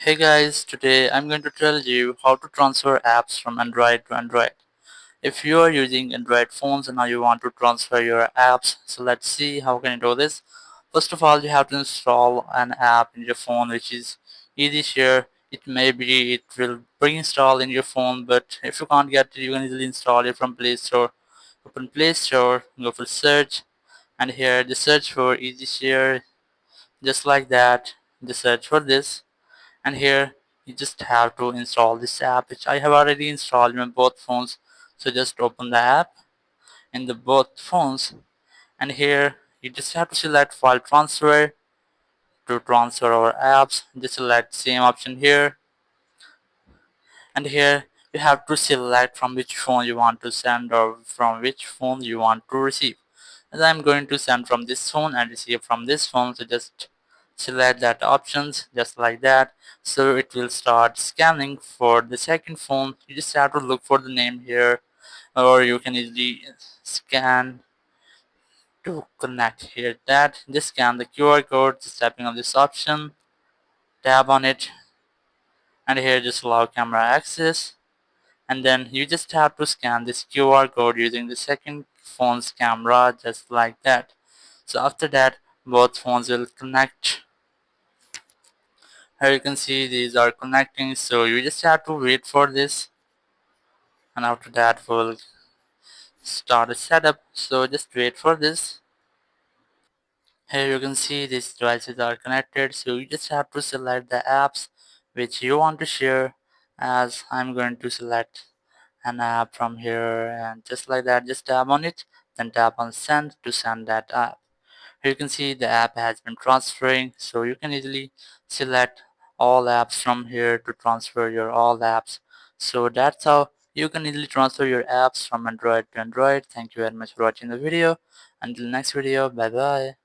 Hey guys, today I'm going to tell you how to transfer apps from Android to Android. If you are using Android phones and now you want to transfer your apps, so let's see how can you do this. First of all, you have to install an app in your phone which is easy share. It may be it will pre-install in your phone, but if you can't get it, you can easily install it from Play Store. Open Play Store, go for search, and here just search for easy share, just like that. Just search for this, and here you just have to install this app, which I have already installed in both phones. So just open the app in the both phones, and here you just have to select file transfer. To transfer our apps, just select same option here, and here you have to select from which phone you want to send or from which phone you want to receive. As I'm going to send from this phone and receive from this phone, so just select that options just like that. So it will start scanning for the second phone. You just have to look for the name here, or you can easily scan to connect here. That just scan the QR code, just tapping on this option, tap on it, and here just allow camera access, and then you just have to scan this QR code using the second phone's camera just like that. So after that, both phones will connect. Here you can see these are connecting, so you just have to wait for this, and after that we'll start a setup. So just wait for this. Here you can see these devices are connected, so you just have to select the apps which you want to share. As I'm going to select an app from here, and just like that, just tap on it, then tap on send to send that app. Here you can see the app has been transferring, so you can easily select all apps from here to transfer your all apps. So that's how you can easily transfer your apps from Android to Android. Thank you very much for watching the video. Until next video, bye bye.